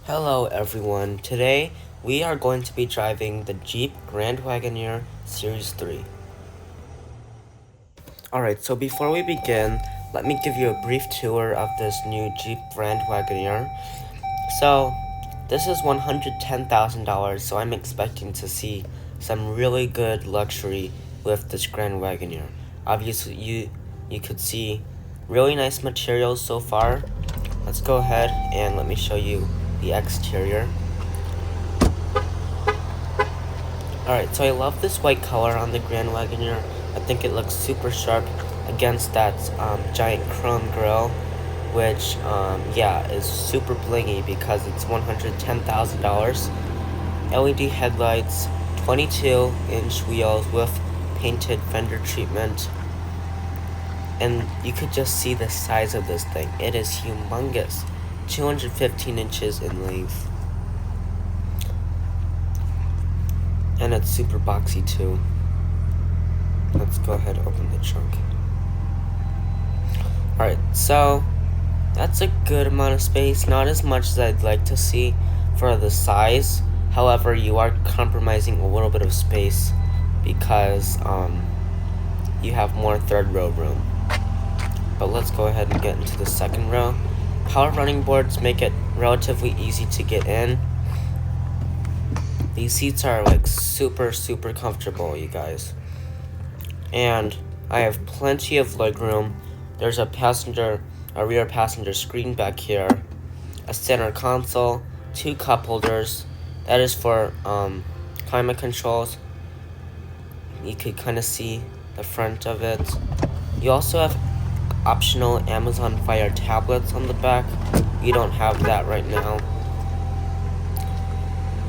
Hello everyone, today we are going to be driving the Jeep Grand Wagoneer Series 3. Alright, so before we begin, let me give you a brief tour of this new Jeep Grand Wagoneer. So, this is $110,000, so I'm expecting to see some really good luxury with this Grand Wagoneer. Obviously, you could see really nice materials so far. Let's go ahead and let me show you the exterior. Alright, so I love this white color on the Grand Wagoneer. I think it looks super sharp against that giant chrome grille, which, is super blingy because it's $110,000. LED headlights, 22-inch wheels with painted fender treatment, and you could just see the size of this thing. It is humongous, 215 inches in length. And it's super boxy too. Let's go ahead and open the trunk. Alright, so that's a good amount of space. Not as much as I'd like to see for the size. However, you are compromising a little bit of space because you have more third row room. But let's go ahead and get into the second row. Power running boards make it relatively easy to get in. These seats are like super comfortable, you guys. And I have plenty of legroom. There's a rear passenger screen back here, a center console, 2 cup holders. That is for climate controls. You could kind of see the front of it. You also have optional Amazon Fire tablets on the back. You don't have that right now.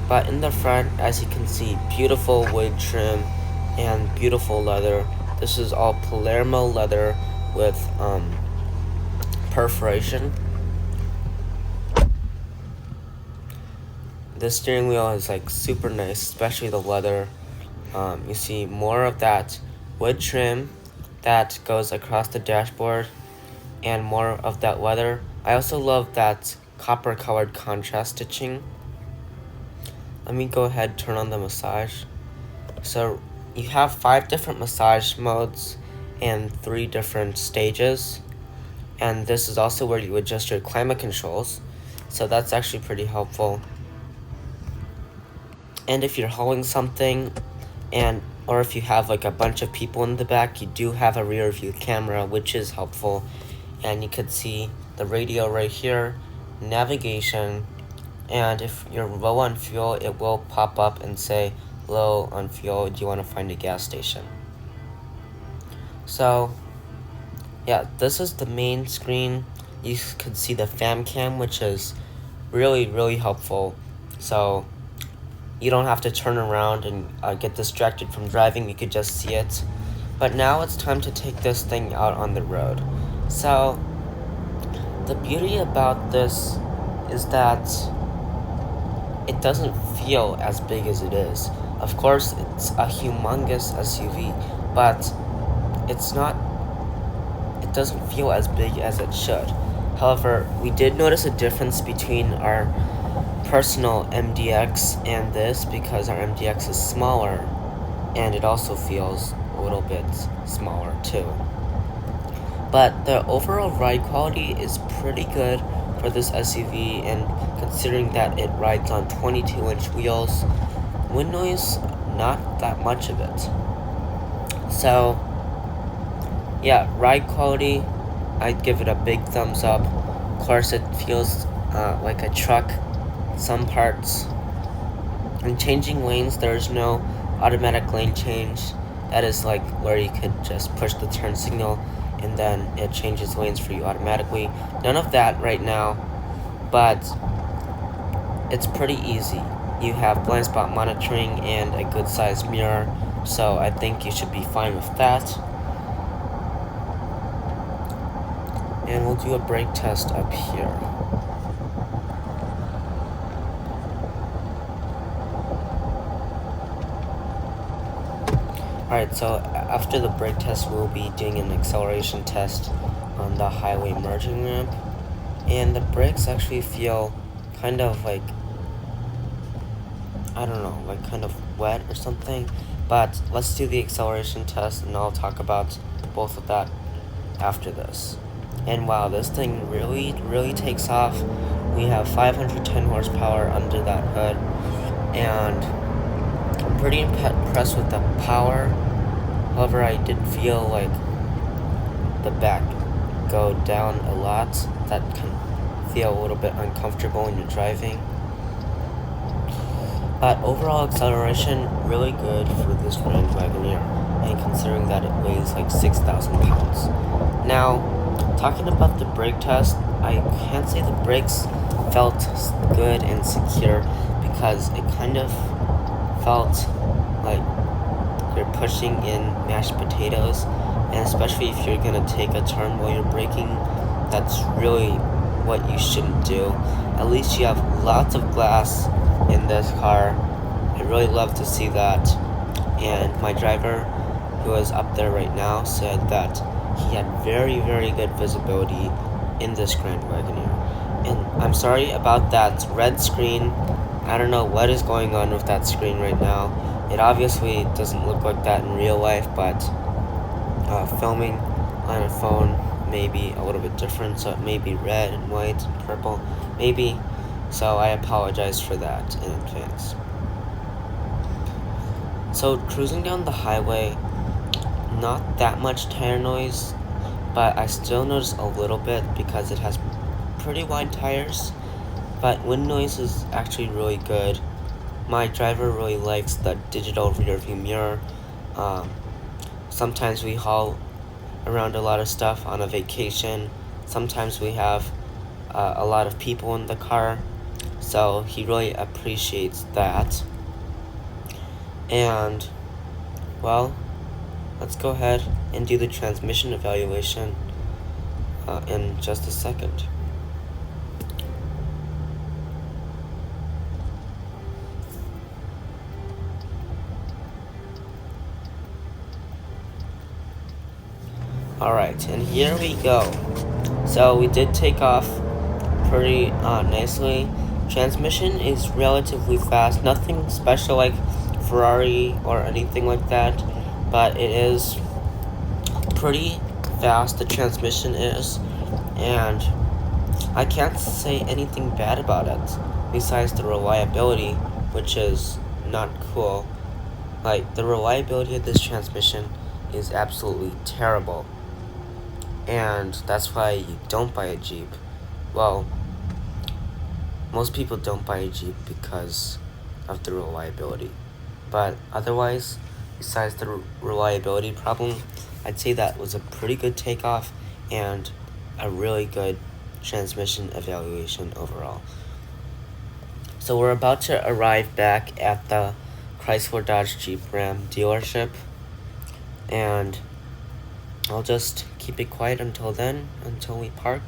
But in the front, as you can see, beautiful wood trim and beautiful leather. This is all Palermo leather with perforation. The steering wheel is like super nice, especially the leather. You see more of that wood trim that goes across the dashboard and more of that leather. I also love that copper colored contrast stitching. Let me go ahead and turn on the massage. So you have 5 different massage modes and 3 different stages. And this is also where you adjust your climate controls. So that's actually pretty helpful. And if you're hauling something or if you have like a bunch of people in the back, you do have a rear view camera, which is helpful. And you could see the radio right here, navigation, and if you're low on fuel, it will pop up and say, low on fuel, do you want to find a gas station? So, yeah, this is the main screen. You could see the fam cam, which is really helpful. So, you don't have to turn around and get distracted from driving. You could just see it. But now it's time to take this thing out on the road. So, the beauty about this is that it doesn't feel as big as it is. Of course, it's a humongous SUV, but it doesn't feel as big as it should. However, we did notice a difference between our personal MDX and this because our MDX is smaller and it also feels a little bit smaller too. But the overall ride quality is pretty good for this SUV, and considering that it rides on 22-inch wheels, wind noise, not that much of it. So, yeah, ride quality, I'd give it a big thumbs up. Of course, it feels like a truck, some parts. In changing lanes, there's no automatic lane change. That is like where you could just push the turn signal and then it changes lanes for you automatically. None of that right now, but it's pretty easy. You have blind spot monitoring and a good sized mirror, so I think you should be fine with that. And we'll do a brake test up here. Alright, so after the brake test, we'll be doing an acceleration test on the highway merging ramp. And the brakes actually feel kind of like, I don't know, like kind of wet or something. But let's do the acceleration test and I'll talk about both of that after this. And wow, this thing really takes off. We have 510 horsepower under that hood, and I'm pretty impressed with the power. However, I did feel like the back go down a lot. That can feel a little bit uncomfortable when you're driving. But overall acceleration, really good for this Grand Wagoneer, and considering that it weighs like 6,000 pounds. Now, talking about the brake test, I can't say the brakes felt good and secure because it kind of felt like you're pushing in mashed potatoes, and especially if you're gonna take a turn while you're braking, that's really what you shouldn't do. At least you have lots of glass in this car. I really love to see that. And my driver, who is up there right now, said that he had very good visibility in this Grand Wagoneer. And I'm sorry about that red screen. I don't know what is going on with that screen right now. It obviously doesn't look like that in real life, but filming on a phone may be a little bit different, so it may be red and white and purple, maybe. So I apologize for that in advance. So cruising down the highway, not that much tire noise, but I still notice a little bit because it has pretty wide tires. But wind noise is actually really good. My driver really likes the digital rear view mirror. Sometimes we haul around a lot of stuff on a vacation. Sometimes we have a lot of people in the car, so he really appreciates that. And well, let's go ahead and do the transmission evaluation in just a second. Alright, and here we go. So we did take off pretty nicely. Transmission is relatively fast, nothing special like Ferrari or anything like that, but it is pretty fast, the transmission is, and I can't say anything bad about it besides the reliability, which is not cool. Like, the reliability of this transmission is absolutely terrible, and that's why you don't buy a Jeep. Well, most people don't buy a Jeep because of the reliability. But otherwise, besides the reliability problem, I'd say that was a pretty good takeoff and a really good transmission evaluation overall. So we're about to arrive back at the Chrysler Dodge Jeep Ram dealership, and I'll just keep it quiet until then, until we park.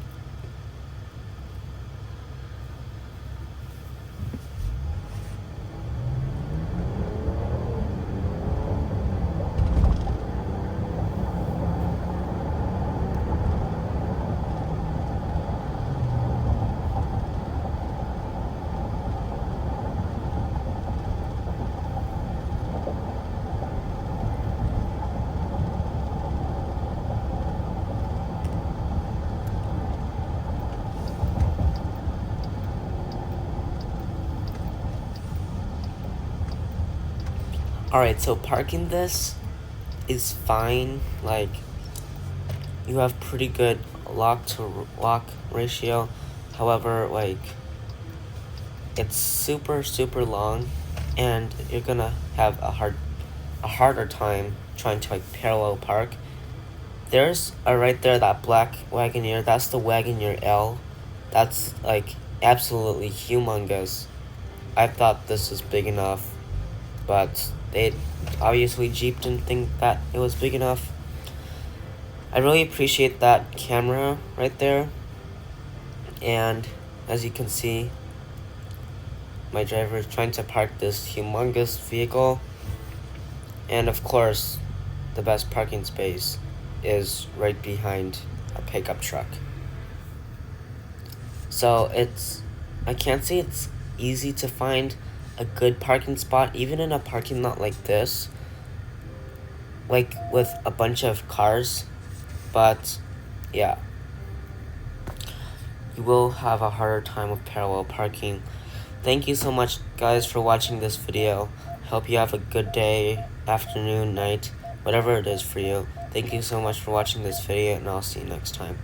Alright, so parking this is fine. Like, you have pretty good lock to lock ratio. However, like, it's super long, and you're gonna have a harder time trying to like parallel park. There's right there, that black Wagoneer. That's the Wagoneer L. That's like absolutely humongous. I thought this was big enough, but they obviously Jeep didn't think that it was big enough. I really appreciate that camera right there, and as you can see, my driver is trying to park this humongous vehicle, and of course the best parking space is right behind a pickup truck. So it's I can't say it's easy to find a good parking spot, even in a parking lot like this, like with a bunch of cars, but yeah, you will have a harder time with parallel parking. Thank you so much, guys, for watching this video. Hope you have a good day, afternoon, night, whatever it is for you. Thank you so much for watching this video, and I'll see you next time.